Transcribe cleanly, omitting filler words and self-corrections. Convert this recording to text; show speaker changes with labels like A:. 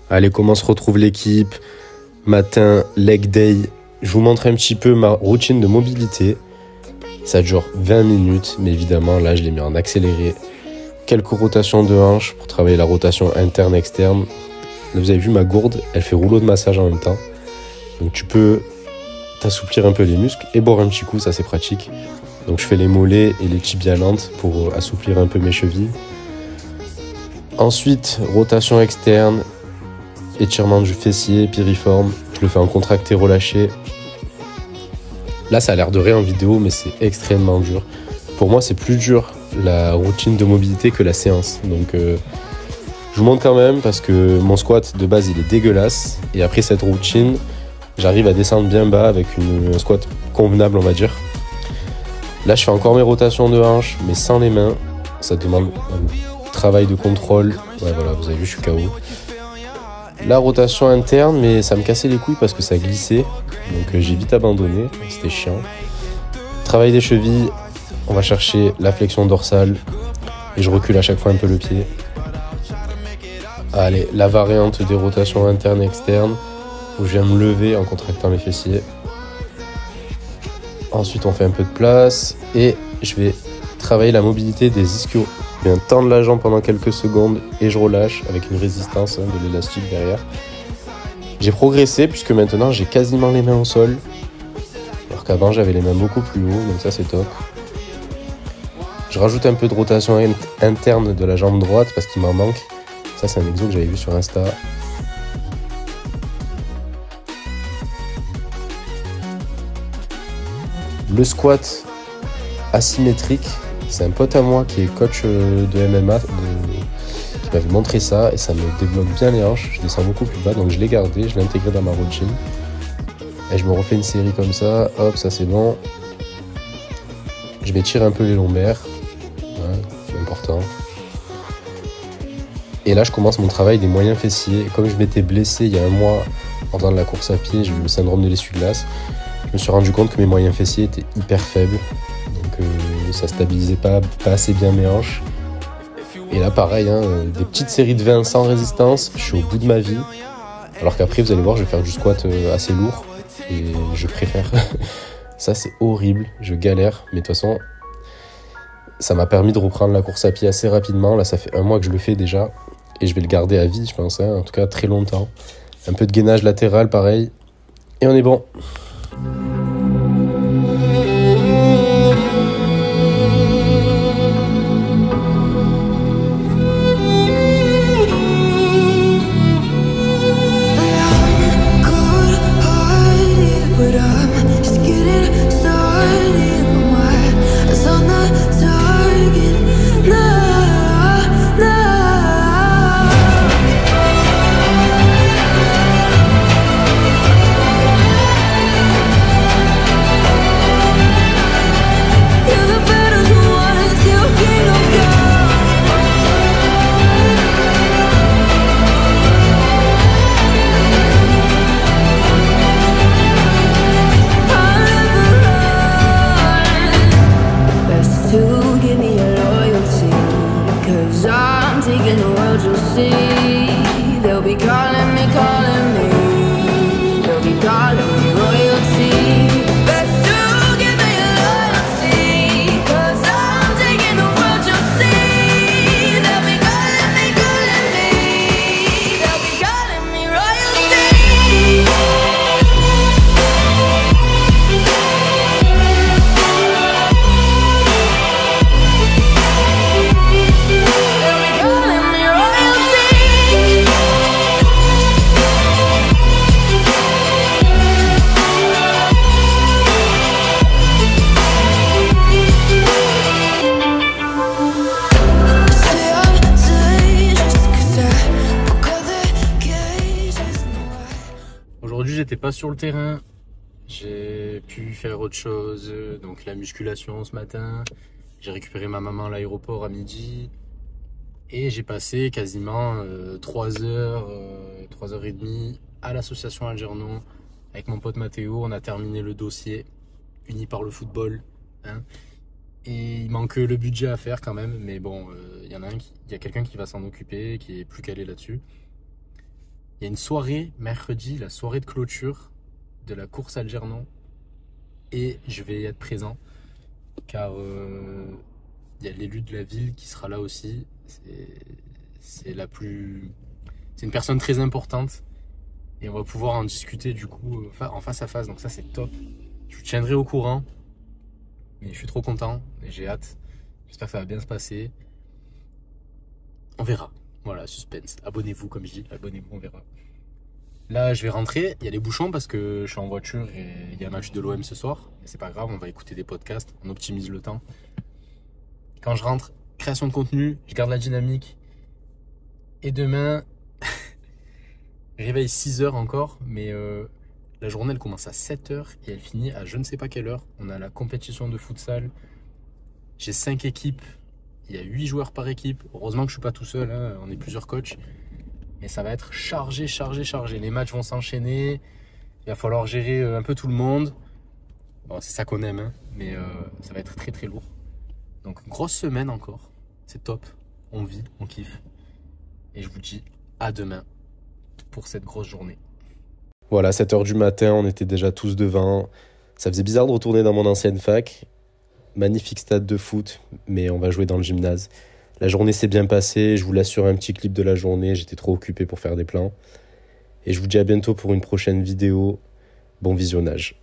A: Allez, comment se retrouve l'équipe? Matin, leg day. Je vous montre un petit peu ma routine de mobilité. Ça dure 20 minutes, mais évidemment, là, je l'ai mis en accéléré. Quelques rotations de hanches pour travailler la rotation interne-externe. Là, vous avez vu ma gourde, elle fait rouleau de massage en même temps. Donc tu peux t'assouplir un peu les muscles et boire un petit coup, ça c'est pratique. Donc je fais les mollets et les tibias lentes pour assouplir un peu mes chevilles. Ensuite, rotation externe, étirement du fessier, piriforme. Je le fais en contracté relâché. Là, ça a l'air de rien en vidéo, mais c'est extrêmement dur. Pour moi, c'est plus dur la routine de mobilité que la séance. Donc, je vous montre quand même parce que mon squat de base, il est dégueulasse. Et après cette routine, j'arrive à descendre bien bas avec un squat convenable, on va dire. Là, je fais encore mes rotations de hanches, mais sans les mains. Ça demande un travail de contrôle. Ouais, voilà, vous avez vu, je suis KO. La rotation interne, mais ça me cassait les couilles parce que ça glissait. Donc j'ai vite abandonné, c'était chiant. Travail des chevilles, on va chercher la flexion dorsale. Et je recule à chaque fois un peu le pied. Allez, la variante des rotations internes et externes, où je viens me lever en contractant les fessiers. Ensuite, on fait un peu de place et je vais travailler la mobilité des ischios. Je viens tendre la jambe pendant quelques secondes et je relâche avec une résistance de l'élastique derrière. J'ai progressé puisque maintenant j'ai quasiment les mains au sol, alors qu'avant j'avais les mains beaucoup plus haut, donc ça c'est top. Je rajoute un peu de rotation interne de la jambe droite parce qu'il m'en manque. Ça c'est un exo que j'avais vu sur Insta. Le squat asymétrique, c'est un pote à moi qui est coach de MMA qui m'avait montré ça et ça me débloque bien les hanches. Je descends beaucoup plus bas, donc je l'ai gardé, je l'ai intégré dans ma routine. Et je me refais une série comme ça, hop, ça c'est bon. Je vais tirer un peu les lombaires, ouais, c'est important. Et là je commence mon travail des moyens fessiers. Comme je m'étais blessé il y a un mois en faisant de la course à pied, j'ai eu le syndrome de l'essuie-glace. Je me suis rendu compte que mes moyens fessiers étaient hyper faibles, donc ça stabilisait pas assez bien mes hanches. Et là pareil, des petites séries de 20 sans résistance, je suis au bout de ma vie. Alors qu'après vous allez voir, je vais faire du squat assez lourd et je préfère. Ça c'est horrible, je galère, mais de toute façon ça m'a permis de reprendre la course à pied assez rapidement. Là ça fait un mois que je le fais déjà et je vais le garder à vie je pense, en tout cas très longtemps. Un peu de gainage latéral pareil et on est bon. J'étais pas sur le terrain, j'ai pu faire autre chose, donc la musculation ce matin, j'ai récupéré ma maman à l'aéroport à midi et j'ai passé quasiment 3 heures, 3h30 à l'association Algernon avec mon pote Mathéo. On a terminé le dossier uni par le football, hein. Et il manque le budget à faire quand même, mais bon, il y a quelqu'un qui va s'en occuper, qui est plus calé là-dessus.
B: Il y a une soirée mercredi, la soirée de clôture de la course Algernon. Et je vais y être présent car il y a l'élu de la ville qui sera là aussi. C'est une personne très importante et on va pouvoir en discuter du coup en face à face. Donc ça c'est top. Je vous tiendrai au courant. Mais je suis trop content et j'ai hâte. J'espère que ça va bien se passer. On verra. Voilà, suspense. Abonnez-vous comme je dis. Abonnez-vous, on verra. Là, je vais rentrer. Il y a les bouchons parce que je suis en voiture et il y a un match de l'OM ce soir. Mais c'est pas grave, on va écouter des podcasts. On optimise le temps. Quand je rentre, création de contenu, je garde la dynamique. Et demain, réveil 6h encore. Mais la journée, elle commence à 7h et elle finit à je ne sais pas quelle heure. On a la compétition de futsal. J'ai 5 équipes. Il y a 8 joueurs par équipe. Heureusement que je suis pas tout seul, hein. On est plusieurs coachs. Mais ça va être chargé. Les matchs vont s'enchaîner. Il va falloir gérer un peu tout le monde. Bon, c'est ça qu'on aime, hein. Mais ça va être très lourd. Donc grosse semaine encore. C'est top. On vit, on kiffe. Et je vous dis à demain pour cette grosse journée.
A: Voilà, 7h du matin, on était déjà tous devant. Ça faisait bizarre de retourner dans mon ancienne fac. Magnifique stade de foot, mais on va jouer dans le gymnase. La journée s'est bien passée, je vous laisse sur un petit clip de la journée, j'étais trop occupé pour faire des plans. Et je vous dis à bientôt pour une prochaine vidéo. Bon visionnage.